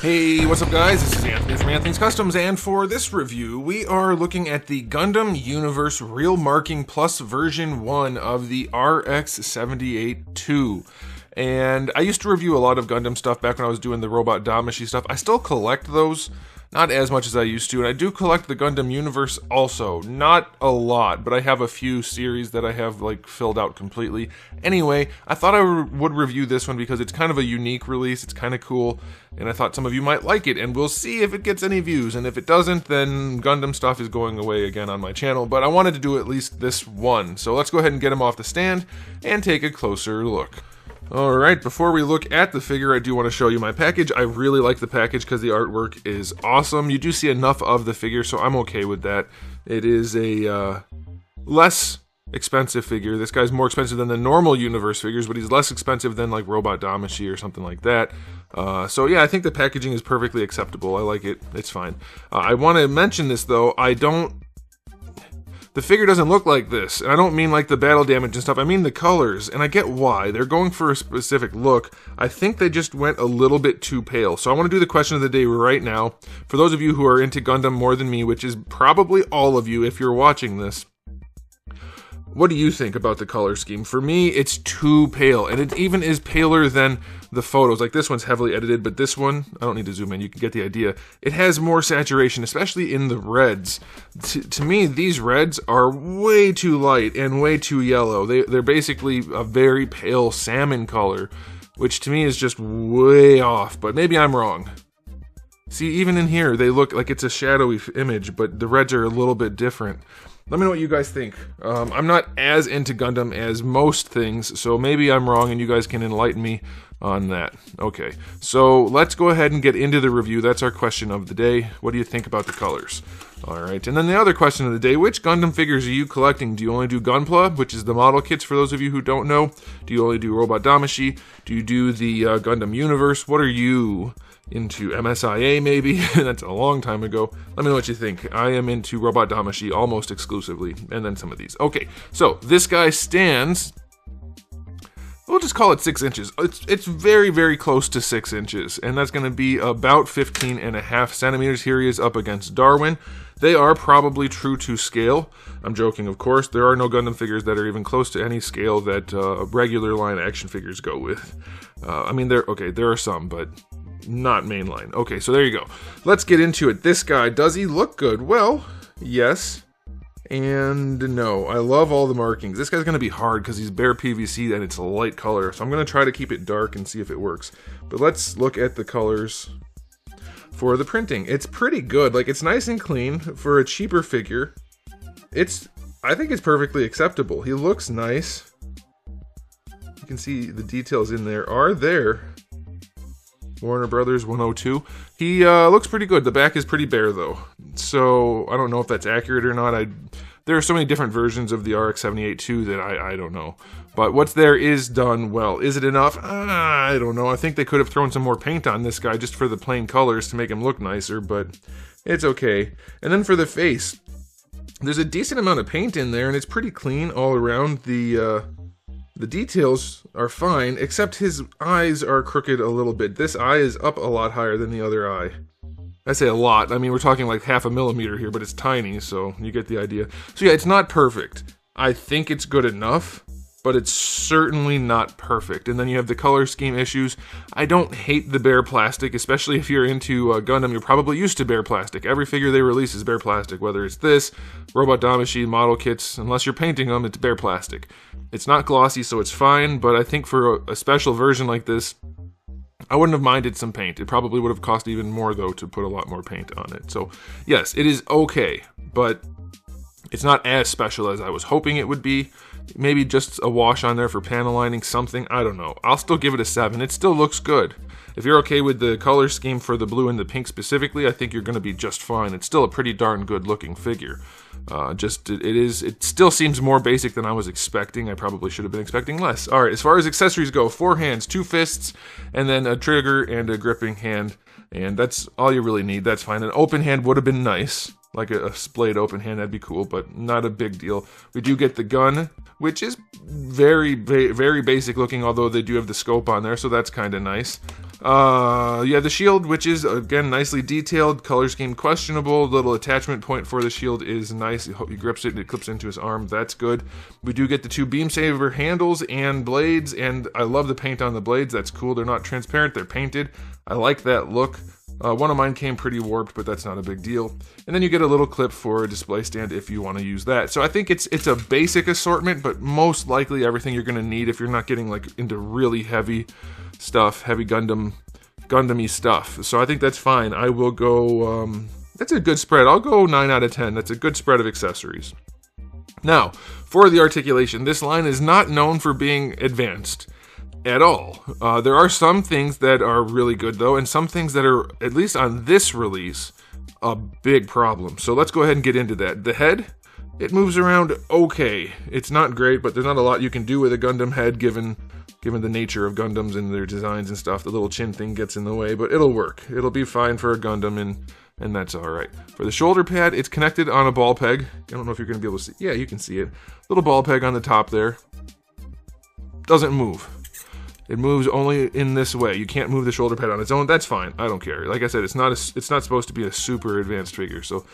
Hey, what's up guys? This is Anthony from Anthony's Customs, and for this review, we are looking at the Gundam Universe Real Marking Plus version 1 of the RX-78-2. And I used to review a lot of Gundam stuff back when I was doing the Robot Damashi stuff. I still collect those, not as much as I used to, and I do collect the Gundam Universe also. Not a lot, but I have a few series that I have like filled out completely. Anyway, I thought I would review this one because it's kind of a unique release, it's kind of cool, and I thought some of you might like it, and we'll see if it gets any views, and if it doesn't, then Gundam stuff is going away again on my channel, but I wanted to do at least this one. So let's go ahead and get him off the stand and take a closer look. Alright, before we look at the figure, I do want to show you my package. I really like the package because the artwork is awesome. You do see enough of the figure, so I'm okay with that. It is a less expensive figure. This guy's more expensive than the normal Universe figures, but he's less expensive than like Robot Damashi or something like that. So yeah, I think the packaging is perfectly acceptable. I like it. It's fine. I want to mention this though. The figure doesn't look like this, and I don't mean like the battle damage and stuff, I mean the colors, and I get why. They're going for a specific look. I think they just went a little bit too pale. So I want to do the question of the day right now. For those of you who are into Gundam more than me, which is probably all of you if you're watching this, what do you think about the color scheme? For me, it's too pale, and it even is paler than the photos. Like this one's heavily edited, but this one, I don't need to zoom in, you can get the idea. It has more saturation, especially in the reds. To me, these reds are way too light and way too yellow. They're basically a very pale salmon color, which to me is just way off, but maybe I'm wrong. See, even in here, they look like it's a shadowy image, but the reds are a little bit different. Let me know what you guys think. I'm not as into Gundam as most things, so maybe I'm wrong and you guys can enlighten me on that. Okay, so let's go ahead and get into the review. That's our question of the day. What do you think about the colors? Alright, and then the other question of the day, which Gundam figures are you collecting? Do you only do Gunpla, which is the model kits for those of you who don't know? Do you only do Robot Damashi? Do you do the Gundam Universe? What are you into? MSIA maybe? That's a long time ago. Let me know what you think. I am into Robot Damashi almost exclusively, and then some of these. Okay, so this guy stands, we'll just call it 6 inches. It's very, very close to 6 inches, and that's going to be about 15.5 centimeters. Here he is up against Darwin. They are probably true to scale. I'm joking, of course. There are no Gundam figures that are even close to any scale that regular line action figures go with. I mean, there are some, but not mainline. Okay, so there you go. Let's get into it. This guy, does he look good? Well, yes and no. I love all the markings. This guy's going to be hard because he's bare PVC and it's a light color, so I'm going to try to keep it dark and see if it works. But let's look at the colors for the printing. It's pretty good. Like, it's nice and clean for a cheaper figure. I think it's perfectly acceptable. He looks nice. You can see the details in there are there. Warner Brothers 102. He looks pretty good. The back is pretty bare though, so I don't know if that's accurate or not. There are so many different versions of the RX-78-2 that I don't know. But what's there is done well. Is it enough? I don't know. I think they could have thrown some more paint on this guy just for the plain colors to make him look nicer, but it's okay. And then for the face, there's a decent amount of paint in there, and it's pretty clean all around. The details are fine, except his eyes are crooked a little bit. This eye is up a lot higher than the other eye. I say a lot, I mean we're talking like 0.5 millimeter here, but it's tiny, so you get the idea. So yeah, it's not perfect. I think it's good enough, but it's certainly not perfect. And then you have the color scheme issues. I don't hate the bare plastic, especially if you're into Gundam. You're probably used to bare plastic. Every figure they release is bare plastic, whether it's this, Robot Damashi, model kits. Unless you're painting them, it's bare plastic. It's not glossy, so it's fine, but I think for a special version like this, I wouldn't have minded some paint. It probably would have cost even more, though, to put a lot more paint on it. So, yes, it is okay, but it's not as special as I was hoping it would be. Maybe just a wash on there for panel lining, something, I don't know. I'll still give it a 7. It still looks good. If you're okay with the color scheme for the blue and the pink specifically, I think you're going to be just fine. It's still a pretty darn good looking figure. It still seems more basic than I was expecting. I probably should have been expecting less. Alright, as far as accessories go, 4 hands, 2 fists, and then a trigger and a gripping hand. And that's all you really need, that's fine. An open hand would have been nice. Like a splayed open hand, that'd be cool, but not a big deal. We do get the gun, which is very basic looking, although they do have the scope on there, so that's kind of nice. Yeah, the shield, which is, again, nicely detailed. Color scheme questionable. Little attachment point for the shield is nice. He grips it and it clips into his arm. That's good. We do get the 2 beam saber handles and blades, and I love the paint on the blades. That's cool. They're not transparent. They're painted. I like that look. One of mine came pretty warped, but that's not a big deal. And then you get a little clip for a display stand if you want to use that. So I think it's a basic assortment, but most likely everything you're going to need if you're not getting like into really heavy stuff, heavy Gundam-y stuff. So I think that's fine. I will go, that's a good spread. I'll go 9 out of 10. That's a good spread of accessories. Now, for the articulation, this line is not known for being advanced at all. There are some things that are really good though, and some things that are, at least on this release, a big problem. So let's go ahead and get into that. The head, it moves around okay. It's not great, but there's not a lot you can do with a Gundam head given the nature of Gundams and their designs and stuff. The little chin thing gets in the way, but it'll work. It'll be fine for a Gundam, and that's alright. For the shoulder pad, it's connected on a ball peg. I don't know if you're going to be able to see. Yeah, you can see it. Little ball peg on the top there. Doesn't move. It moves only in this way. You can't move the shoulder pad on its own. That's fine. I don't care. Like I said, it's not supposed to be a super advanced figure. So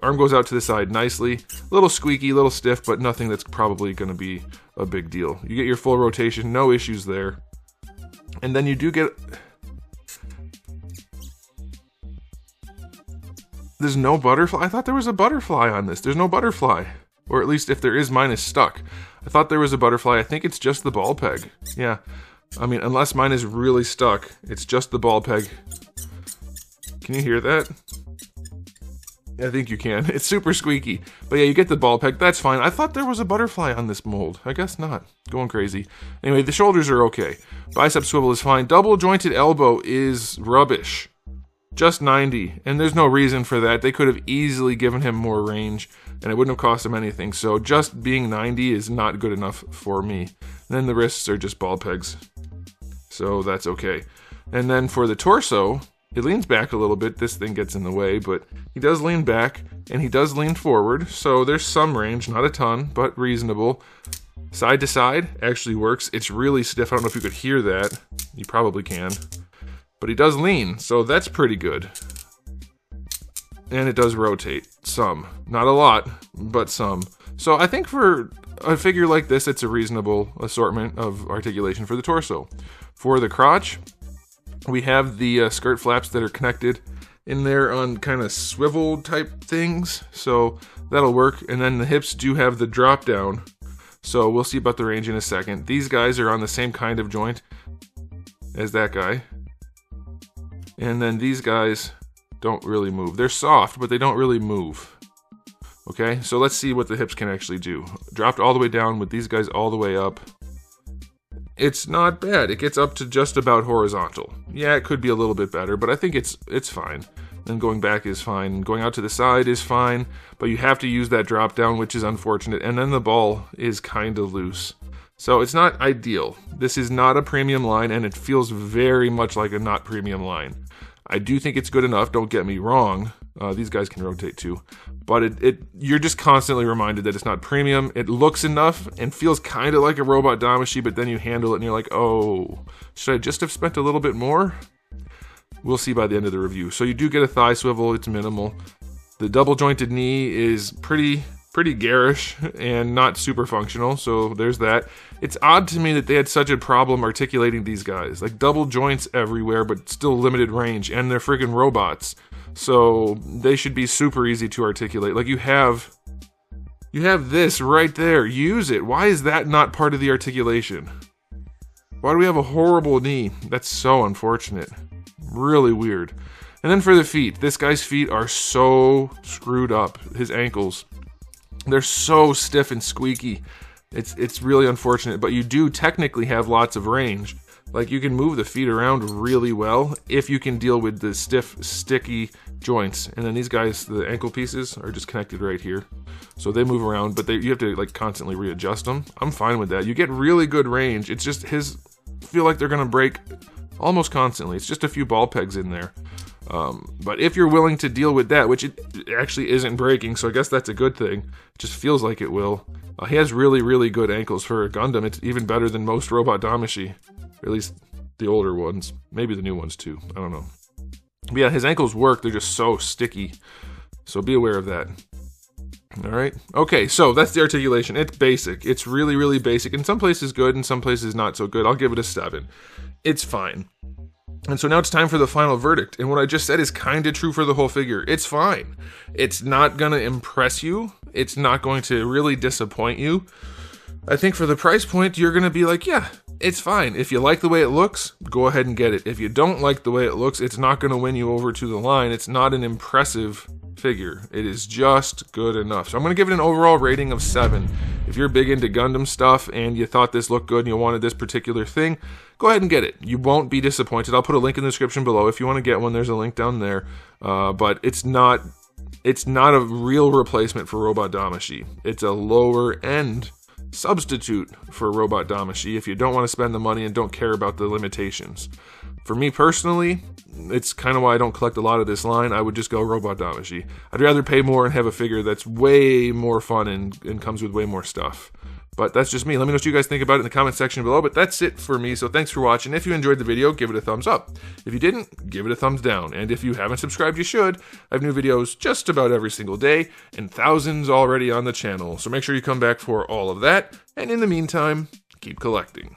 arm goes out to the side nicely. A little squeaky, a little stiff, but nothing that's probably going to be a big deal. You get your full rotation. No issues there. And then you do get... There's no butterfly? I thought there was a butterfly on this. There's no butterfly. Or at least if there is, mine is stuck. I thought there was a butterfly. I think it's just the ball peg. Yeah. I mean, unless mine is really stuck, it's just the ball peg. Can you hear that? I think you can. It's super squeaky. But yeah, you get the ball peg. That's fine. I thought there was a butterfly on this mold. I guess not. Going crazy. Anyway, the shoulders are okay. Bicep swivel is fine. Double jointed elbow is rubbish. Just 90. And there's no reason for that. They could have easily given him more range, and it wouldn't have cost him anything. So just being 90 is not good enough for me. And then the wrists are just ball pegs. So that's okay. And then for the torso, it leans back a little bit. This thing gets in the way, but he does lean back, and he does lean forward. So there's some range, not a ton, but reasonable. Side to side actually works. It's really stiff. I don't know if you could hear that. You probably can. But he does lean, so that's pretty good. And it does rotate. Some. Not a lot, but some. So I think for a figure like this, it's a reasonable assortment of articulation for the torso. For the crotch, we have the skirt flaps that are connected in there on kind of swivel type things. So that'll work. And then the hips do have the drop down. So we'll see about the range in a second. These guys are on the same kind of joint as that guy. And then these guys don't really move. They're soft, but they don't really move. Okay, so let's see what the hips can actually do. Dropped all the way down with these guys all the way up. It's not bad. It gets up to just about horizontal. Yeah, it could be a little bit better, but I think it's fine. Then going back is fine. Going out to the side is fine, but you have to use that drop down, which is unfortunate. And then the ball is kind of loose. So it's not ideal. This is not a premium line, and it feels very much like a not premium line. I do think it's good enough, don't get me wrong. These guys can rotate too. But you're just constantly reminded that it's not premium. It looks enough and feels kind of like a robot Damashi, but then you handle it and you're like, oh, should I just have spent a little bit more? We'll see by the end of the review. So you do get a thigh swivel, it's minimal. The double jointed knee is pretty garish and not super functional, so there's that. It's odd to me that they had such a problem articulating these guys. Like double joints everywhere, but still limited range, and they're friggin' robots. So they should be super easy to articulate. Like you have this right there. Use it. Why is that not part of the articulation? Why do we have a horrible knee? That's so unfortunate. Really weird. And then for the feet, this guy's feet are so screwed up. His ankles. They're so stiff and squeaky. It's really unfortunate, but you do technically have lots of range. Like you can move the feet around really well if you can deal with the stiff, sticky joints. And then these guys, the ankle pieces, are just connected right here. So they move around, but you have to like constantly readjust them. I'm fine with that. You get really good range. It's just feel like they're gonna break almost constantly. It's just a few ball pegs in there. But if you're willing to deal with that, which it actually isn't breaking, so I guess that's a good thing. It just feels like it will. He has really, really good ankles for a Gundam. It's even better than most robot Damashi. Or at least the older ones. Maybe the new ones too. I don't know. But yeah, his ankles work. They're just so sticky. So be aware of that. All right. Okay, so that's the articulation. It's basic. It's really, really basic. In some places good, in some places not so good. I'll give it a 7. It's fine. And so now it's time for the final verdict. And what I just said is kind of true for the whole figure. It's fine. It's not going to impress you. It's not going to really disappoint you. I think for the price point, you're going to be like, yeah, it's fine. If you like the way it looks, go ahead and get it. If you don't like the way it looks, it's not going to win you over to the line. It's not an impressive figure. It is just good enough. So I'm going to give it an overall rating of 7. If you're big into Gundam stuff and you thought this looked good and you wanted this particular thing, go ahead and get it. You won't be disappointed. I'll put a link in the description below. If you want to get one, there's a link down there. But it's not a real replacement for Robot Damashi. It's a lower end substitute for Robot Damashi if you don't want to spend the money and don't care about the limitations. For me personally, it's kind of why I don't collect a lot of this line. I would just go Robot Damashi. I'd rather pay more and have a figure that's way more fun and comes with way more stuff. But that's just me. Let me know what you guys think about it in the comment section below. But that's it for me, so thanks for watching. If you enjoyed the video, give it a thumbs up. If you didn't, give it a thumbs down. And if you haven't subscribed, you should. I have new videos just about every single day, and thousands already on the channel. So make sure you come back for all of that. And in the meantime, keep collecting.